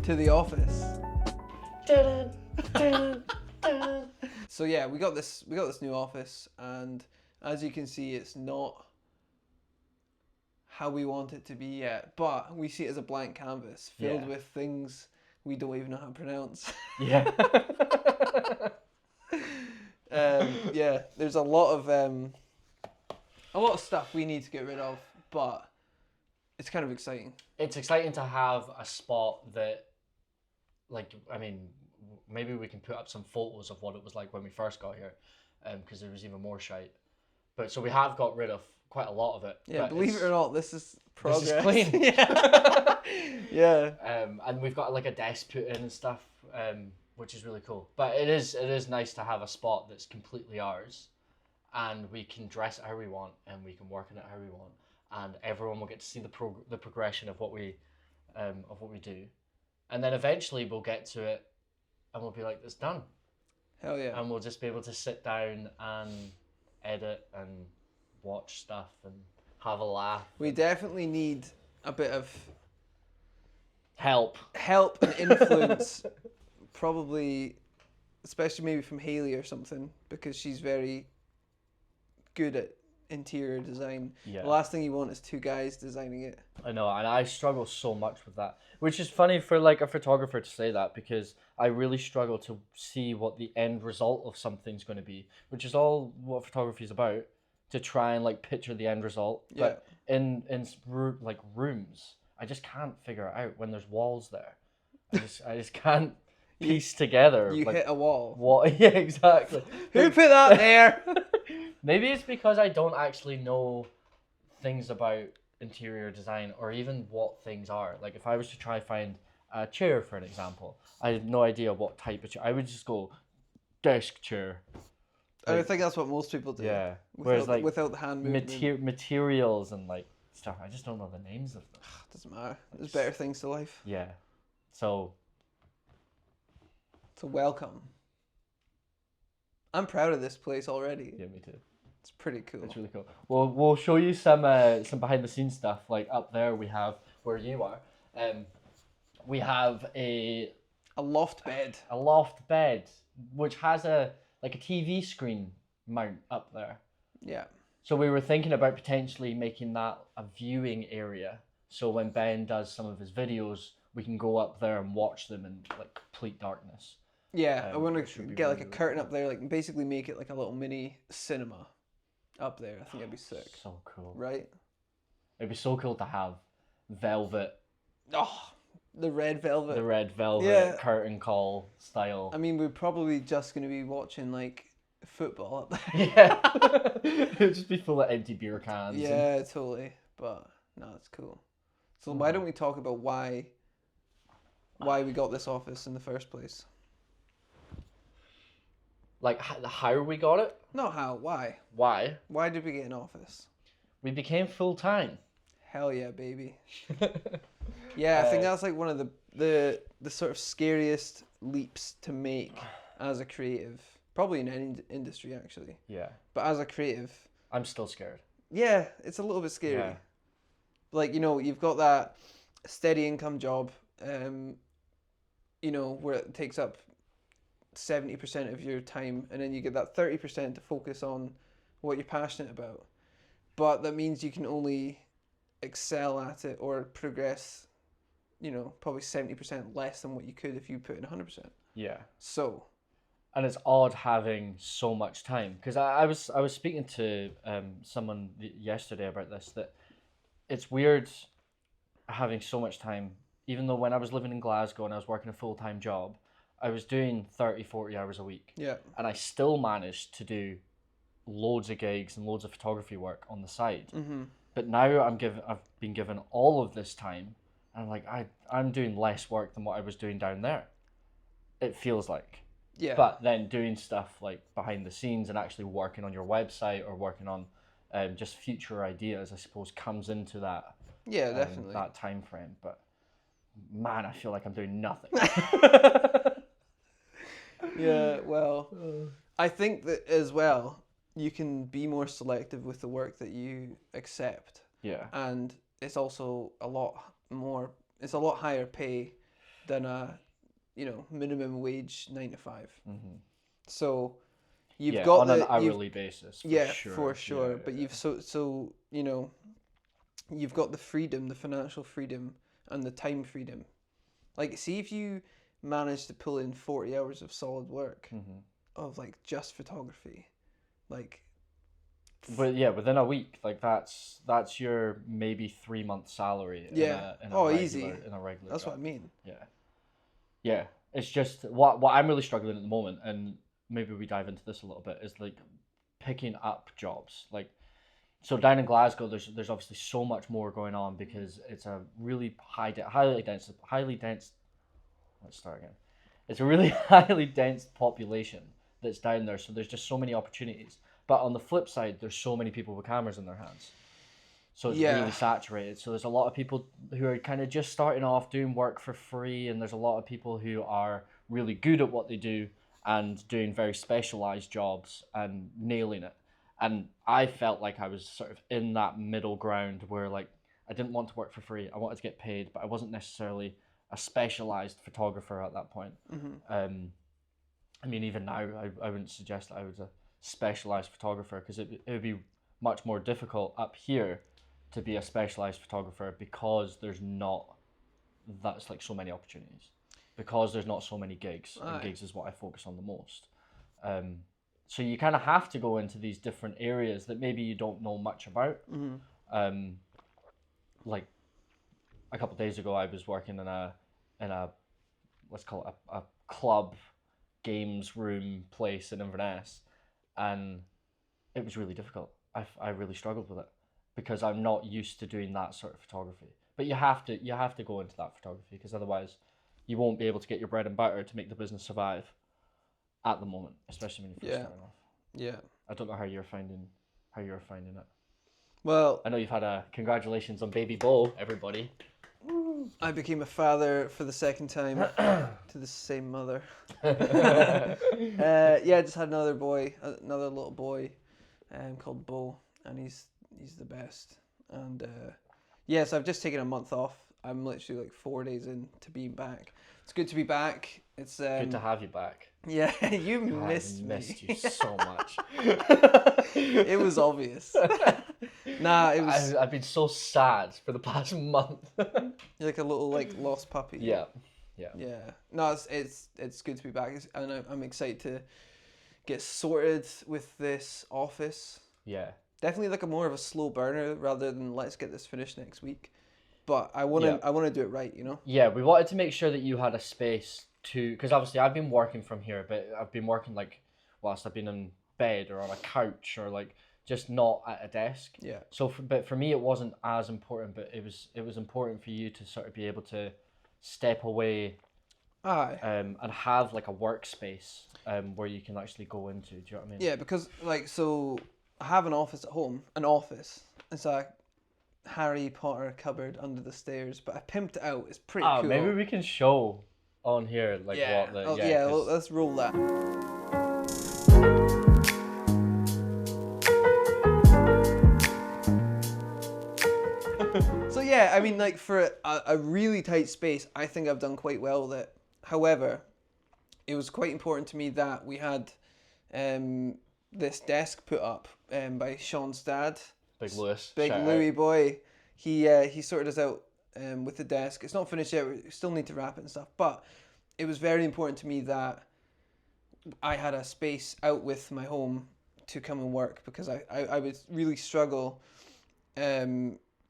to the office. So yeah, we got this new office, and as you can see, it's not how we want it to be yet, but we see it as a blank canvas filled with things we don't even know how to pronounce. Yeah. Yeah, there's a lot of stuff we need to get rid of, but it's kind of exciting. It's exciting to have a spot that, like, I mean, maybe we can put up some photos of what it was like when we first got here, because there was even more shite. But so we have got rid of quite a lot of it. Yeah, believe it or not, this is progress. This is clean. Yeah. Yeah. And we've got like a desk put in and stuff, which is really cool. But it is nice to have a spot that's completely ours, and we can dress it how we want, and we can work in it how we want, and everyone will get to see the progression of what we do, and then eventually we'll get to it, and we'll be like, it's done. Hell yeah. And we'll just be able to sit down and edit and watch stuff and have a laugh. We definitely need a bit of help and influence, probably, especially maybe from Hayley or something, because she's very good at interior design. Yeah. The last thing you want is two guys designing it. I know, and I struggle so much with that, which is funny for like a photographer to say that, because I really struggle to see what the end result of something's going to be, which is all what photography is about, to try and like picture the end result. Yeah. But in like rooms, I just can't figure it out when there's walls there. I just can't piece together. You like, hit a wall. What? Yeah, exactly. Who put that there? Maybe it's because I don't actually know things about interior design, or even what things are. Like if I was to try find a chair, for an example, I had no idea what type of chair. I would just go desk chair. I think that's what most people do. Yeah. Whereas without the hand movement. Materials and like stuff, I just don't know the names of them. Doesn't matter. There's better things to life. Yeah. So welcome. I'm proud of this place already. yeah, me too. It's pretty cool. It's really cool. We'll show you some behind the scenes stuff. Like up there, we have where you are. We have a loft bed. A loft bed, which has a TV screen mount up there. Yeah. So we were thinking about potentially making that a viewing area. So when Ben does some of his videos, we can go up there and watch them in like complete darkness. Yeah, I want to get like a curtain up there, like basically make it like a little mini cinema up there. I think that'd be sick. So cool. Right? It'd be so cool to have velvet. Oh, the red velvet. The red velvet curtain call style. I mean, we're probably just going to be watching like football up there. Yeah. It'd just be full of empty beer cans. Yeah, totally. But no, it's cool. So why don't we talk about why we got this office in the first place? Like how we got it? Not how, why? Why? Why did we get an office? We became full time. Hell yeah, baby. Yeah, I think that's like one of the sort of scariest leaps to make as a creative. Probably in any industry, actually. Yeah. But as a creative... I'm still scared. Yeah, it's a little bit scary. Yeah. Like, you've got that steady income job, where it takes up 70% of your time, and then you get that 30% to focus on what you're passionate about. But that means you can only excel at it or progress, probably 70% less than what you could if you put in 100%. Yeah. So... And it's odd having so much time, because I was speaking to someone yesterday about this, that it's weird having so much time, even though when I was living in Glasgow and I was working a full-time job, I was doing 30, 40 hours a week. Yeah. And I still managed to do loads of gigs and loads of photography work on the side. Mm-hmm. But now I've been given all of this time, and I'm like, I'm doing less work than what I was doing down there. It feels like. Yeah. But then doing stuff like behind the scenes and actually working on your website or working on just future ideas, I suppose, comes into that. Yeah, definitely. That time frame. But man, I feel like I'm doing nothing. Yeah, well, I think that as well, you can be more selective with the work that you accept. Yeah. And it's also a lot higher pay than a, minimum wage 9 to 5. Mm-hmm. So you've Yeah, got on an you've hourly basis, for yeah, sure. for sure. Yeah, But yeah, you've you've got the freedom, the financial freedom, and the time freedom. Like, see if you manage to pull in 40 hours of solid work Mm-hmm. of like just photography, like But yeah, within a week, like that's your maybe 3 month salary yeah, in a oh regular easy. That's job. what I mean. Yeah, yeah. It's just what I'm really struggling at the moment, and maybe we dive into this a little bit, is like picking up jobs. Like, so down in Glasgow, there's obviously so much more going on because it's a really highly dense. Let's start again. It's a really highly dense population that's down there, so there's just so many opportunities. But on the flip side, there's so many people with cameras in their hands, so it's Yeah, really saturated. So there's a lot of people who are kind of just starting off doing work for free, and there's a lot of people who are really good at what they do and doing very specialized jobs and nailing it. And I felt like I was sort of in that middle ground where, like, I didn't want to work for free. I wanted to get paid, but I wasn't necessarily a specialized photographer at that point. Um, I mean, even now, I wouldn't suggest that I was a specialized photographer, because it would be much more difficult up here to be a specialized photographer, because there's not that's like so many opportunities, because there's not so many gigs, and aye. gigs is what I focus on the most. Um, so you kind of have to go into these different areas that maybe you don't know much about. Um, like a couple of days ago, I was working in a let's call it a club games room place in Inverness, and it was really difficult. I really struggled with it because I'm not used to doing that sort of photography. But you have to go into that photography, because otherwise you won't be able to get your bread and butter to make the business survive at the moment, especially when you're first starting off. Yeah. I don't know how you're finding it. Well, I know you've had a congratulations on baby Bo, everybody. I became a father for the second time to the same mother. Yeah, I just had another little boy, called Bo, and he's the best. And so I've just taken a month off. I'm literally like 4 days in to being back. It's good to be back. It's Good to have you back. yeah, you God, missed I me. missed you so much. It was obvious. Nah, it was. I've been so sad for the past month. You're like a little lost puppy. Yeah. Yeah. No, it's good to be back, and I'm excited to get sorted with this office. Yeah. Definitely like a more of a slow burner rather than let's get this finished next week. But I wanna do it right, you know? Yeah, we wanted to make sure that you had a space to, because obviously I've been working from here, but I've been working like whilst I've been in bed or on a couch or like just not at a desk. Yeah. So, but for me, it wasn't as important, but it was important for you to sort of be able to step away, Aye. and have like a workspace, where you can actually go into. Do you know what I mean? Yeah, because so I have an office at home. An office. It's a Harry Potter cupboard under the stairs, but I pimped it out. It's pretty cool. Maybe we can show on here like what the let's roll that. So yeah, I mean, like for a really tight space, I think I've done quite well with it. However, it was quite important to me that we had this desk put up by Shaun's dad. Big Lewis. Big Shout Louis out. boy. He sorted us out with the desk. It's not finished yet. We still need to wrap it and stuff. But it was very important to me that I had a space out with my home to come and work, because I would really struggle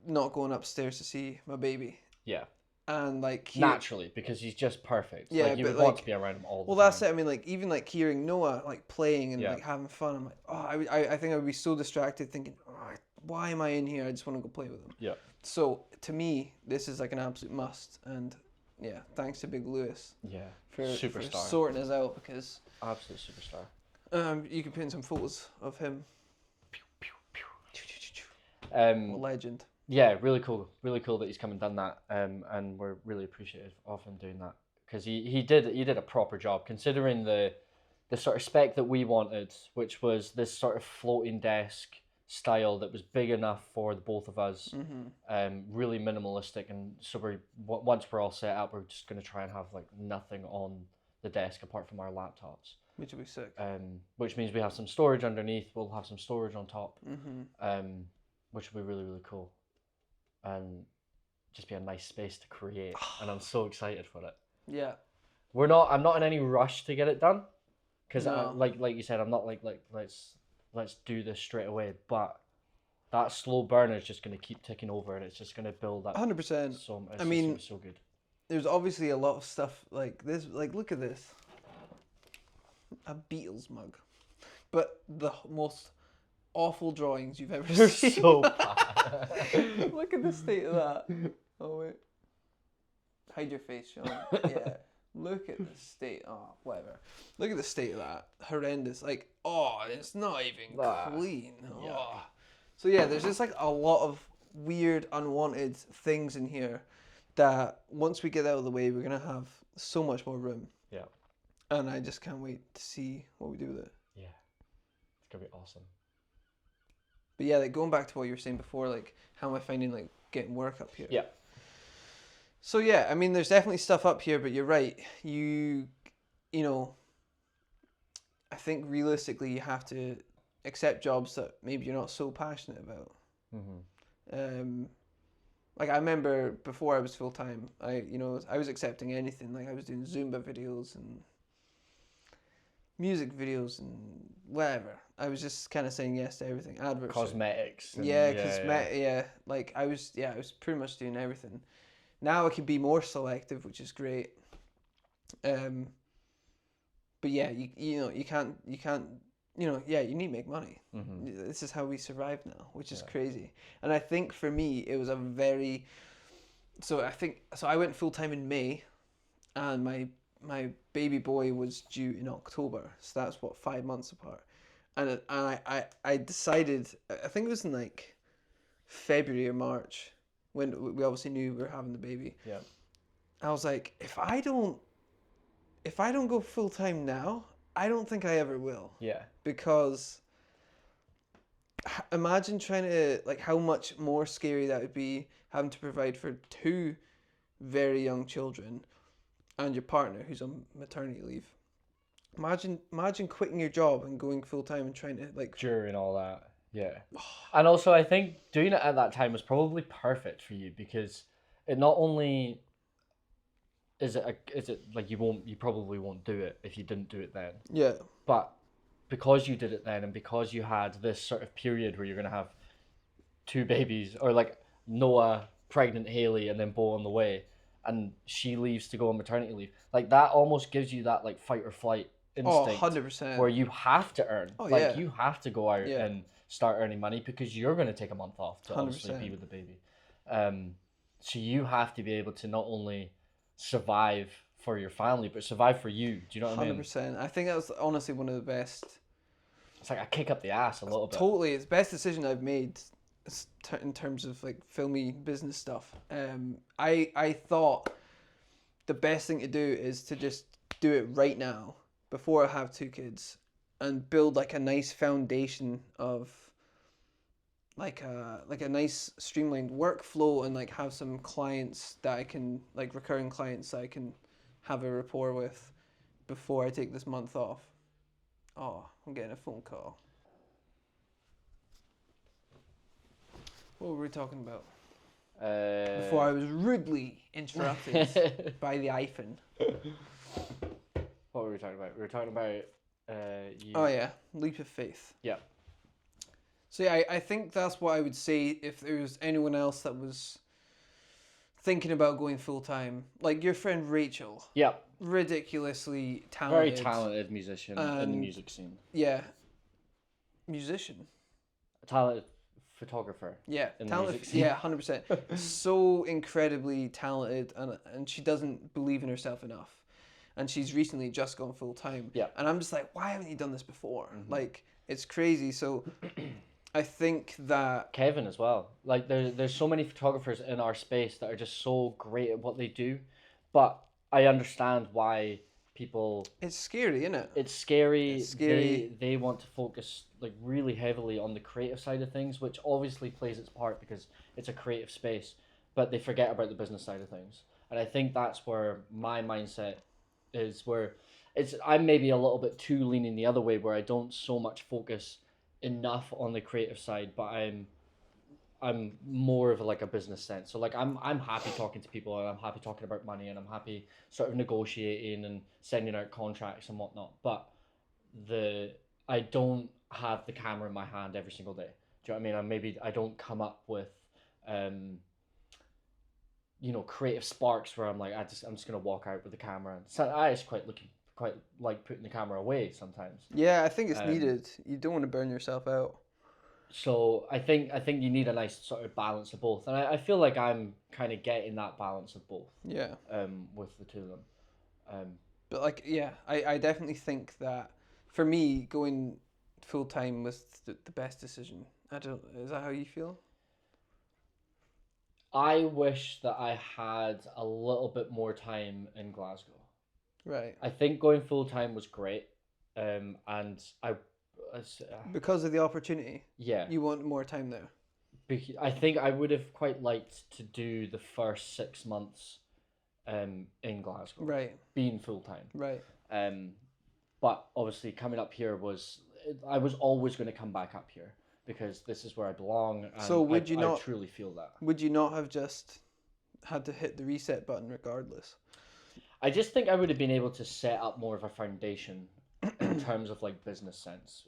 not going upstairs to see my baby. Yeah. And like Naturally, because he's just perfect. Yeah, like you but would want like- to be around him all the well, time. that's it. I mean, like even like hearing Noah like playing and Yeah. like having fun. I'm like, oh, I think I would be so distracted thinking, oh, why am I in here? I just want to go play with him. Yeah. So to me, this is like an absolute must. And yeah, thanks to Big Lewis Yeah. for Superstar. sorting us out, because Absolute superstar. you can put in some photos of him. Legend. Yeah, really cool that he's come and done that, and we're really appreciative of him doing that, because he did a proper job, considering the sort of spec that we wanted, which was this sort of floating desk style that was big enough for the both of us. Mm-hmm. Really minimalistic, and so once we're all set up, we're just gonna try and have like nothing on the desk apart from our laptops. Which will be sick. Which means we have some storage underneath. We'll have some storage on top. Mm-hmm. Which will be really, really cool, and just be a nice space to create. And I'm so excited for it. Yeah. I'm not in any rush to get it done, because No. like you said, I'm not like let's do this straight away. But that slow burner is just gonna keep ticking over, and it's just gonna build up. 100%. So I mean, it's so good. There's obviously a lot of stuff like this. Like, look at this. A Beatles mug, but the most awful drawings you've ever They're seen. so bad. Look at the state of that. Oh wait, hide your face, Sean. Yeah, look at the state. Oh, whatever. Look at the state of that. Horrendous. Like, oh, it's not even clean. Yeah. Oh. So yeah, there's just like a lot of weird, unwanted things in here that once we get out of the way, we're gonna have so much more room. Yeah. And I just can't wait to see what we do with it. Yeah, it's gonna be awesome. But yeah, like going back to what you were saying before, like how am I finding like getting work up here? Yeah. So yeah, I mean, there's definitely stuff up here, but you're right. You know, I think realistically you have to accept jobs that maybe you're not so passionate about. Mm-hmm. Like I remember before I was full time, I was accepting anything. Like I was doing Zumba videos and music videos and whatever. I was just kind of saying yes to everything. Adverts. Cosmetics. Yeah. Like I was pretty much doing everything. Now I can be more selective, which is great. But yeah, you can't. You need to make money. Mm-hmm. This is how we survive now, which is crazy. And I think for me, it was a very. So I went full time in May, and my baby boy was due in October, so that's 5 months apart. And I decided, I think it was in like February or March, when we obviously knew we were having the baby. Yeah. I was like, if I don't go full time now, I don't think I ever will. Yeah. Because imagine trying to, like, how much more scary that would be having to provide for 2 very young children and your partner who's on maternity leave. Imagine quitting your job and going full time and trying to like during all that. Yeah. And also I think doing it at that time was probably perfect for you, because it not only is it like you probably won't do it if you didn't do it then. Yeah. But because you did it then, and because you had this sort of period where you're gonna have 2 babies, or like Noah, pregnant Haley, and then Bo on the way, and she leaves to go on maternity leave, like that almost gives you that like fight or flight instinct. 100%. Where you have to earn. You have to go out Yeah. and start earning money, because you're going to take a month off to 100%. obviously be with the baby. So you have to be able to not only survive for your family, but survive for you. Do you know what I mean? 100%. I think that was honestly one of the best. It's like a kick up the ass a little bit. Totally, it's the best decision I've made in terms of like filmy business stuff. I thought the best thing to do is to just do it right now before I have 2 kids, and build like a nice foundation of like a nice streamlined workflow, and like have some clients that I can, like recurring clients that I can have a rapport with before I take this month off. Oh, I'm getting a phone call. What were we talking about? Before I was rudely interrupted by the iPhone. What were we talking about? We were talking about you. Oh yeah, leap of faith. Yeah. So yeah, I think that's what I would say if there was anyone else that was thinking about going full time. Like your friend Rachel. Yeah. Ridiculously talented. Very talented musician in the music scene. Yeah. Musician. A talented photographer. Yeah, in the talented. music scene. Yeah, 100%. So incredibly talented, and she doesn't believe in herself enough. And she's recently just gone full time. Yeah. And I'm just like, why haven't you done this before? Mm-hmm. Like, it's crazy. So I think that Kevin as well. Like there's so many photographers in our space that are just so great at what they do, but I understand why people. It's scary, isn't it? It's scary. It's scary. They want to focus like really heavily on the creative side of things, which obviously plays its part because it's a creative space, but they forget about the business side of things. And I think that's where my mindset is, where I'm maybe a little bit too leaning the other way, where I don't so much focus enough on the creative side, but I'm more of like a business sense. So like I'm happy talking to people, and I'm happy talking about money, and I'm happy sort of negotiating and sending out contracts and whatnot. But I don't have the camera in my hand every single day. Do you know what I mean? I don't come up with creative sparks where I'm like I'm just gonna walk out with the camera. And so I just quite like putting the camera away sometimes. Yeah, I think it's needed. You don't want to burn yourself out. So I think you need a nice sort of balance of both, and I feel like I'm kind of getting that balance of both. Yeah. With the two of them. But like, yeah, I definitely think that for me, going full time was the best decision. Is that how you feel? I wish that I had a little bit more time in Glasgow. Right. I think going full time was great, and because of the opportunity. Yeah. You want more time there. I think I would have quite liked to do the first 6 months, in Glasgow. Right. Being full time. Right. But obviously coming up here I was always going to come back up here because this is where I belong. And so would you not? I truly feel that. Would you not have just had to hit the reset button regardless? I just think I would have been able to set up more of a foundation in terms of like business sense.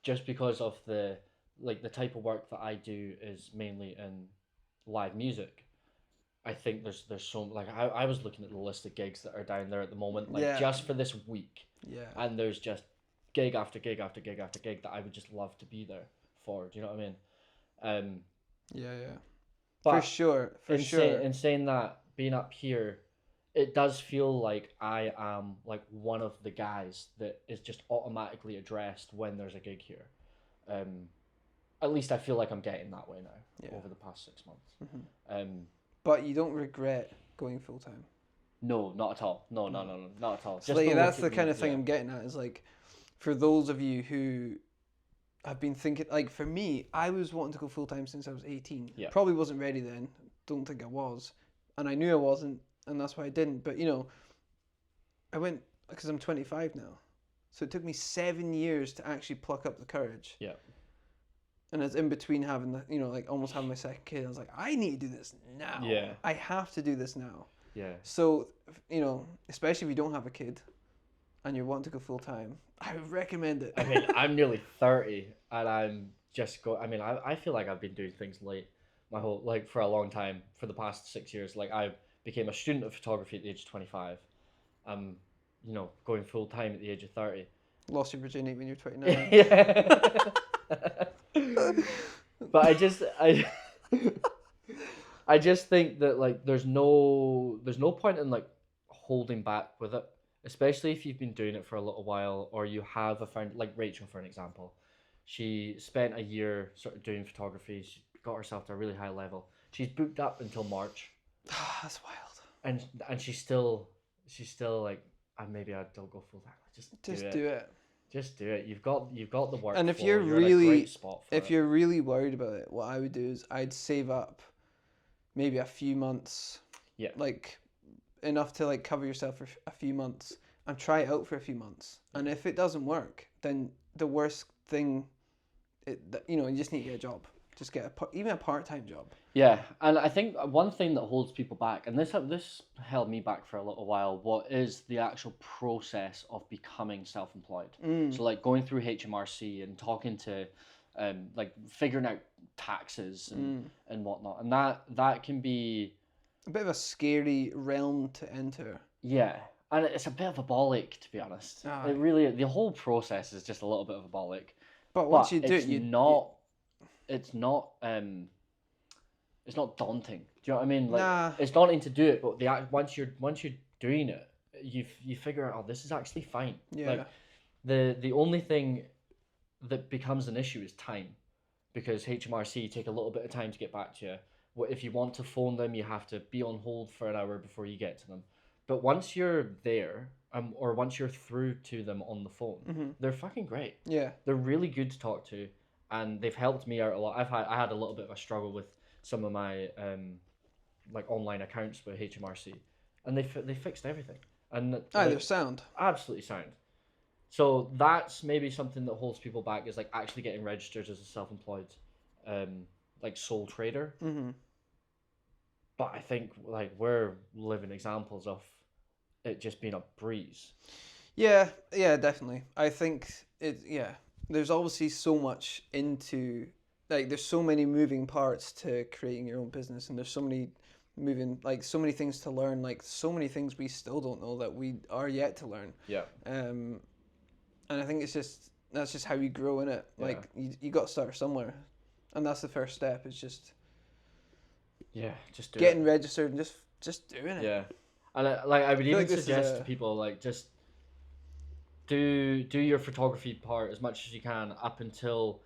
Just because of the type of work that I do is mainly in live music. I think there's so like I was looking at the list of gigs that are down there at the moment, like just for this week. Yeah. And there's just gig after gig after gig after gig that I would just love to be there for. Do you know what I mean? Yeah. But for sure. In saying that, being up here, it does feel like I am like one of the guys that is just automatically addressed when there's a gig here. At least I feel like I'm getting that way now over the past 6 months. Mm-hmm. But you don't regret going full time? No, not at all. No, not at all. So like, that's the kind of thing I'm getting at, is like, for those of you who have been thinking, like for me, I was wanting to go full time since I was 18. Yeah. Probably wasn't ready then. Don't think I was. And I knew I wasn't, and that's why I didn't. But I went, because I'm 25 now. So it took me 7 years to actually pluck up the courage. Yeah. And it's in between having like almost having my second kid. I was like, I need to do this now. Yeah. I have to do this now. Yeah. So, especially if you don't have a kid and you want to go full time, I would recommend it. I mean, I'm nearly 30 and I'm just I feel like I've been doing things late my whole, like for a long time, for the past 6 years. Like I became a student of photography at the age of 25. I'm, going full time at the age of 30. Lost your virginity when you're 29. Yeah. But I just think that like there's no point in like holding back with it, especially if you've been doing it for a little while, or you have a friend like Rachel, for an example. She spent a year sort of doing photography. She got herself to a really high level. She's booked up until March. That's wild. And she's still like, maybe I don't go full time. Just do it. Just do it. You've got the work. And if you're really, in a great spot for if it. you're really worried about it, what I would do is I'd save up maybe a few months. Yeah. Like enough to like cover yourself for a few months and try it out for a few months. And if it doesn't work, then the worst thing, you just need to get a job. Just get even a part-time job. Yeah, and I think one thing that holds people back, and this held me back for a little while, what is the actual process of becoming self-employed. So like going through HMRC and talking to, like figuring out taxes and whatnot, and that can be a bit of a scary realm to enter. Yeah, and it's a bit of a ball ache, to be honest. It really, the whole process is just a little bit of a ball ache. But once you do it, it's not daunting. Do you know what I mean? Like, nah. It's daunting to do it, but once you're doing it, you figure out, this is actually fine. Yeah. Like the only thing that becomes an issue is time, because HMRC take a little bit of time to get back to you. If you want to phone them, you have to be on hold for an hour before you get to them. But once you're there or once you're through to them on the phone, they're fucking great. Yeah. They're really good to talk to, and they've helped me out a lot. I had a little bit of a struggle with some of my like online accounts with HMRC, and they fixed everything, and They're sound. absolutely sound. So that's maybe something that holds people back, is like actually getting registered as a self-employed, like sole trader. Mm-hmm. But I think like we're living examples of it just being a breeze. Yeah, definitely. I think there's obviously so much into, like, there's so many moving parts to creating your own business, and there's so many so many things to learn, like so many things we still don't know that we are yet to learn. Yeah. And I think that's just how you grow in it. Like you got to start somewhere, and that's the first step. Is just just getting registered and just doing it. Yeah. And I would even like suggest to people, like, just do your photography part as much as you can up until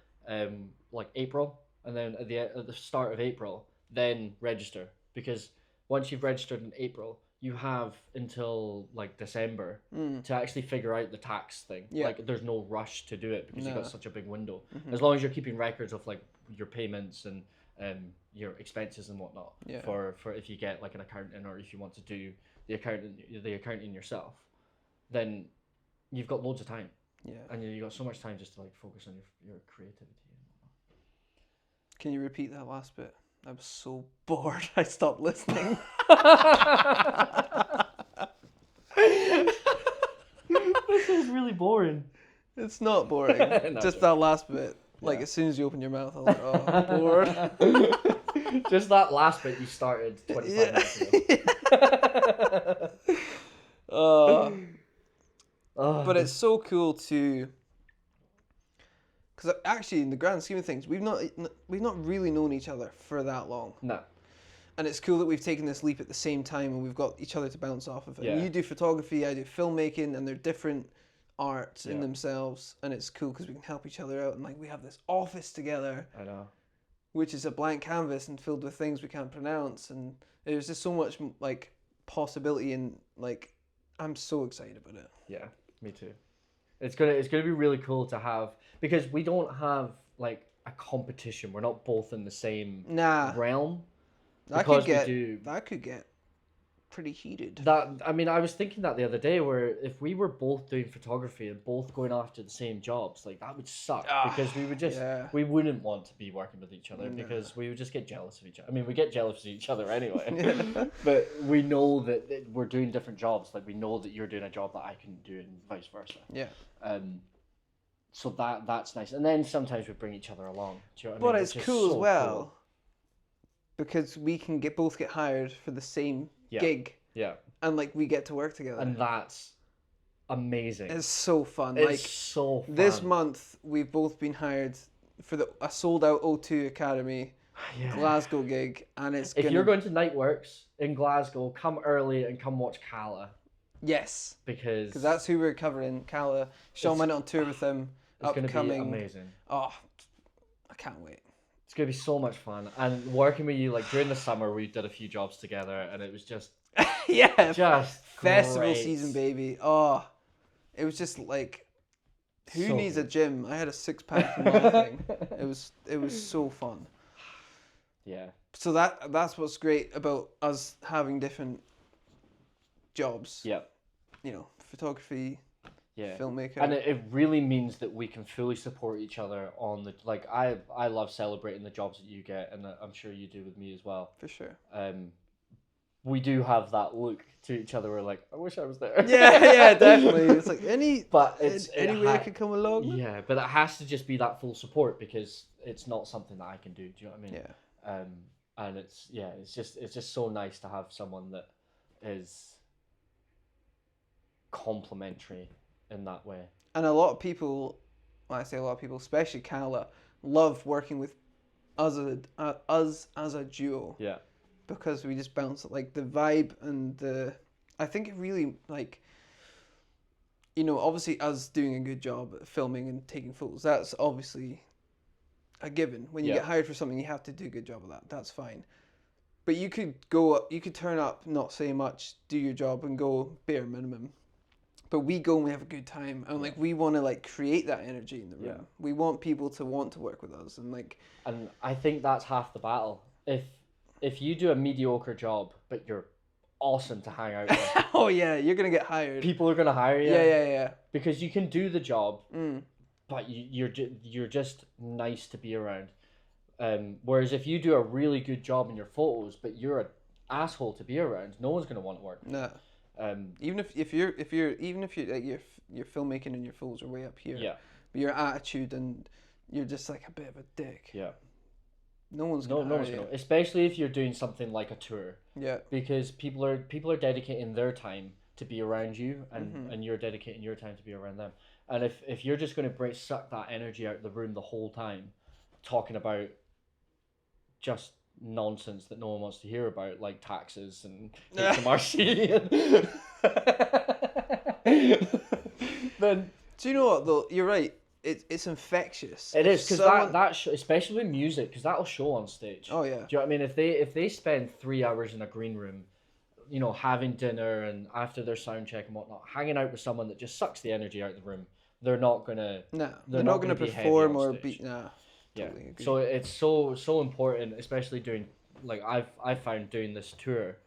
like April, and then at the start of April, then register, because once you've registered in April, you have until like December to actually figure out the tax thing. Yeah. Like, there's no rush to do it because you've got such a big window. Mm-hmm. As long as you're keeping records of like your payments and your expenses and whatnot, Yeah. for if you get like an accountant, or if you want to do the accounting yourself, then you've got loads of time. Yeah. And you've got so much time just to like focus on your creativity. Can you repeat that last bit? I was so bored. I stopped listening. This is really boring. It's not boring. No, just that last bit. Like, as soon as you open your mouth, I was like, oh, bored. Just that last bit you started 25 minutes ago. But it's so cool to, because actually, in the grand scheme of things, we've not really known each other for that long. No. And it's cool that we've taken this leap at the same time, and we've got each other to bounce off of it. Yeah. And you do photography, I do filmmaking, and they're different arts in themselves, and it's cool because we can help each other out, and like we have this office together. I know. Which is a blank canvas and filled with things we can't pronounce, and there's just so much like possibility, and like I'm so excited about it. Yeah, me too. It's gonna be really cool to have, because we don't have like a competition. We're not both in the same realm. That could get pretty heated. I mean, I was thinking that the other day, where if we were both doing photography and both going after the same jobs, like that would suck, because we would just we wouldn't want to be working with each other, because we would just get jealous of each other. I mean, we get jealous of each other anyway, but we know that we're doing different jobs. Like, we know that you're doing a job that I can do, and vice versa. Yeah. So that's nice. And then sometimes we bring each other along. Do you know what I but mean? it's cool as well, because we can both get hired for the same gig. Yeah. And like we get to work together. And that's amazing. It's so fun. It's so fun. This month we've both been hired for a sold out O2 Academy Glasgow gig, and if you're going to Nightworks in Glasgow, come early and come watch Cala. Yes. Because that's who we're covering, Cala. Sean went on tour with them. It's going to be amazing. Oh, I can't wait. It's going to be so much fun. And working with you, like during the summer, we did a few jobs together, and it was just just festival great. season, baby. Oh, it was just like, who needs a gym? I had a 6-pack from nothing. It was so fun. Yeah. So that's what's great about us having different jobs. Yeah. You know, photography. Yeah. Filmmaker. And it really means that we can fully support each other on the, like, I love celebrating the jobs that you get, and I'm sure you do with me as well. For sure. We do have that look to each other. We're like, I wish I was there. Yeah, definitely. It's like any way I could come along. Yeah, but it has to just be that full support, because it's not something that I can do. Do you know what I mean? Yeah. And it's just so nice to have someone that is complimentary in that way. And a lot of people, when I say a lot of people, especially Cala, love working with us as a duo. Yeah. Because we just bounce, like the vibe and I think it really, like, you know, obviously us doing a good job at filming and taking photos, that's obviously a given. When you get hired for something, you have to do a good job of that. That's fine. But you could turn up, not say much, do your job, and go bare minimum. but we go and we have a good time, and like we want to like create that energy in the room. Yeah. We want people to want to work with us, and like And I think that's half the battle. If you do a mediocre job, but you're awesome to hang out with, oh yeah, you're gonna get hired. people are gonna hire you. Yeah. Because you can do the job, Mm. but you're just nice to be around. Whereas if you do a really good job in your photos, but you're an asshole to be around, no one's gonna want to work. Nah. Um, Even if you're like your filmmaking and your photos are way up here. yeah, But your attitude and you're just like a bit of a dick. yeah. No one's No, gonna no hire one's you. gonna. Especially if you're doing something like a tour, Yeah. because people are dedicating their time to be around you, and you're dedicating your time to be around them. And if you're just gonna suck that energy out of the room the whole time, talking about just nonsense that no one wants to hear about, like taxes and HMRC, then Do you know what though? You're right. It's infectious. it If is, because someone- that especially with music, because that'll show on stage. Oh yeah. Do you know what I mean? If they spend 3 hours in a green room, you know, having dinner and after their sound check and whatnot, hanging out with someone that just sucks the energy out of the room, they're not gonna. Nah, They're they're not not gonna gonna be heavy perform on or stage. be. Nah. Yeah. Totally agree. So it's so important, especially doing, like I've found doing this tour,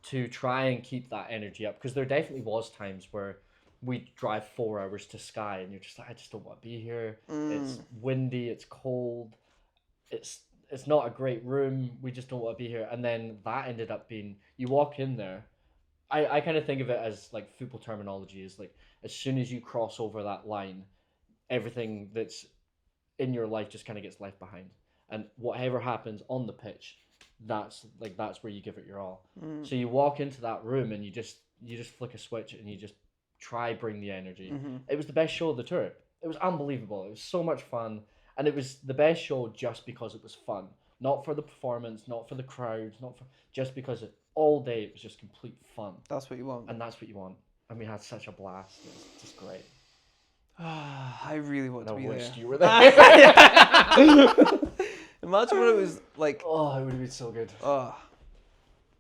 to try and keep that energy up, because there definitely was times where we drive 4 hours to Skye and you're just like, I just don't want to be here. It's windy, it's cold, it's not a great room, we just don't want to be here. And then that ended up being, you walk in there, I kind of think of it as like football terminology is like, as soon as you cross over that line, everything that's in your life just kind of gets left behind, and whatever happens on the pitch, that's where you give it your all. So you walk into that room and you just flick a switch and you just try bring the energy. It was the best show of the tour. It was unbelievable. It was so much fun, and it was the best show just because it was fun, not for the performance, not for the crowds, not for, just because all day it was just complete fun. That's what you want. And that's what you want, and we had such a blast. It was just great. I really want And to I be wished there. you were there. Imagine what it was like. Oh, it would have been so good.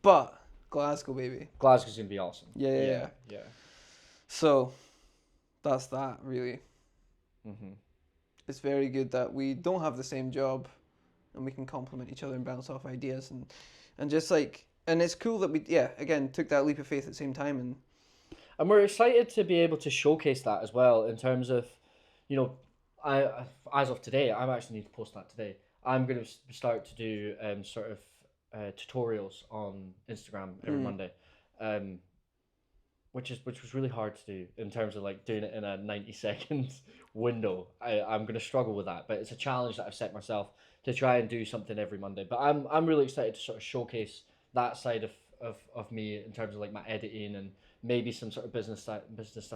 But Glasgow, baby. Glasgow's gonna be awesome. Yeah. So that's that really. It's very good that we don't have the same job, and we can complement each other and bounce off ideas and just like, and it's cool that we again took that leap of faith at the same time. And we're excited to be able to showcase that as well, in terms of, you know, I as of today, I actually need to post that today. I'm going to start to do sort of tutorials on Instagram every Monday, which was really hard to do in terms of like doing it in a 90-second window. I'm going to struggle with that, but it's a challenge that I've set myself to try and do something every Monday. But I'm really excited to sort of showcase that side of me in terms of like my editing and maybe some sort of business stuff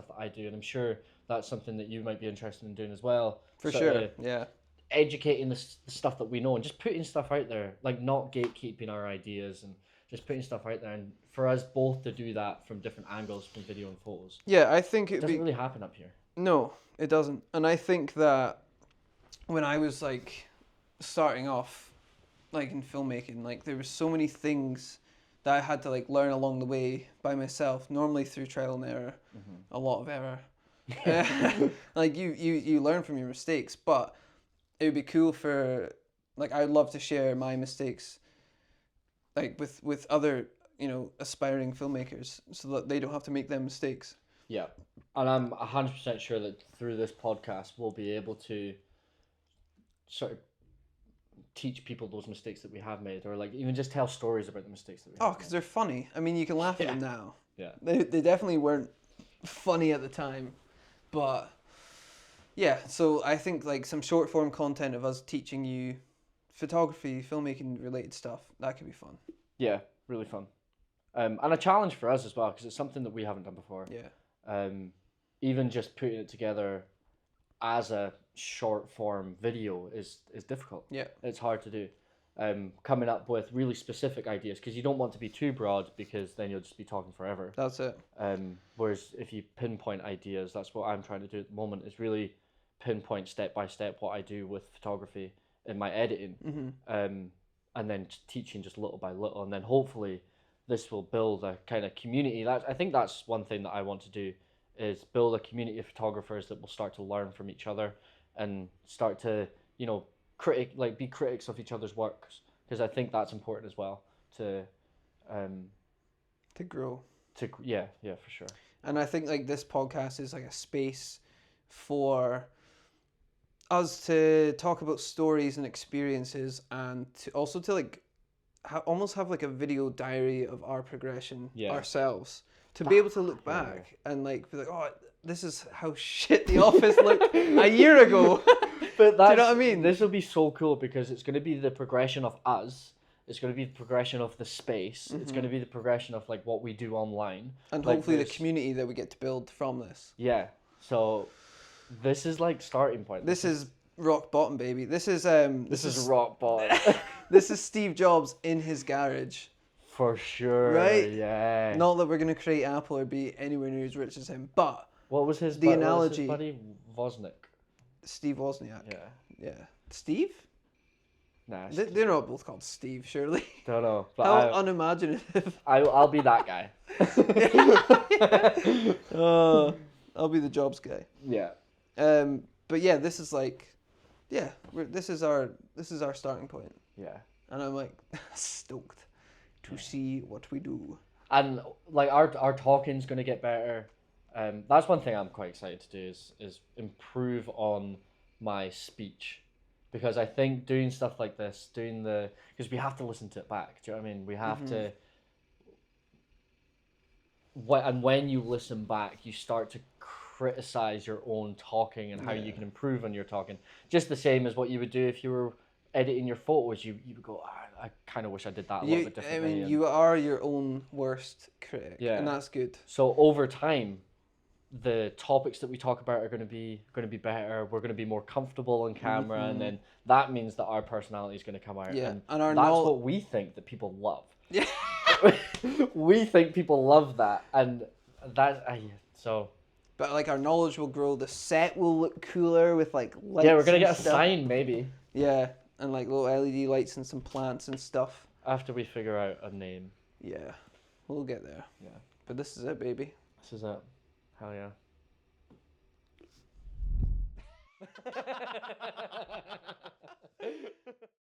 that I do, and I'm sure that's something that you might be interested in doing as well. For Sort sure, of yeah. Educating the stuff that we know and just putting stuff out there, like not gatekeeping our ideas and just putting stuff out there, and for us both to do that from different angles, from video and photos. Yeah, I think It doesn't really happen up here. No, it doesn't. And I think that when I was like starting off, like in filmmaking, like there were so many things that I had to like learn along the way by myself, normally through trial and error, a lot of error. Like you learn from your mistakes, but it would be cool for, like, I'd love to share my mistakes like with other, you know, aspiring filmmakers so that they don't have to make them mistakes. Yeah. And I'm 100% sure that through this podcast we'll be able to sort of teach people those mistakes that we have made, or like even just tell stories about the mistakes that we have Because they're funny. I mean, you can laugh at them now. Yeah. They definitely weren't funny at the time, but yeah. So I think like some short form content of us teaching you photography, filmmaking related stuff, that could be fun. Yeah, really fun. And a challenge for us as well, because it's something that we haven't done before. Yeah. Even just putting it together as a short form video is difficult. Yeah. It's hard to do. Coming up with really specific ideas, because you don't want to be too broad, because then you'll just be talking forever. That's it. Whereas if you pinpoint ideas, that's what I'm trying to do at the moment, is really pinpoint step by step what I do with photography in my editing, and then teaching just little by little, and then hopefully this will build a kind of community. I think that's one thing that I want to do, is build a community of photographers that will start to learn from each other and start to, you know, be critics of each other's works, because I think that's important as well to um To grow. yeah, for sure. And I think like this podcast is like a space for us to talk about stories and experiences, and to also to like almost have like a video diary of our progression ourselves, to be able to look back and like be like, oh, this is how shit the office looked a year ago. But do you know what I mean? This will be so cool because it's going to be the progression of us. It's going to be the progression of the space. It's going to be the progression of like what we do online, and like hopefully the community that we get to build from this. Yeah. So this is like starting point. This is rock bottom, baby. This is rock bottom. This is Steve Jobs in his garage. For sure. Right? Yeah. Not that we're gonna create Apple or be anywhere near as rich as him, but what was his analogy? What was his buddy Wozniak. Steve Wozniak. Yeah. Yeah. Steve? Nah. They're not both called Steve, surely. Don't know. But how unimaginative. I'll be that guy. I'll be the Jobs guy. Yeah. But yeah, this is like, yeah, this is our starting point. Yeah. And I'm like stoked to see what we do. And like our talking's gonna get better. That's one thing I'm quite excited to do is improve on my speech, because I think doing stuff like this, because we have to listen to it back. Do you know what I mean? We have to. And when you listen back, you start to criticize your own talking and how you can improve on your talking. Just the same as what you would do if you were editing your photos. You would go, I kind of wish I did that a little bit differently. I mean, you are your own worst critic, and that's good. So over time, the topics that we talk about are going to be better. We're going to be more comfortable on camera, and then that means that our personality is going to come out. Yeah, and that's what we think that people love. Yeah, we think people love that, and that so. But like our knowledge will grow. The set will look cooler with like lights. Yeah, we're gonna get a sign maybe. Yeah, and like little LED lights and some plants and stuff. After we figure out a name. Yeah, we'll get there. Yeah. But this is it, baby. This is it. Hell yeah.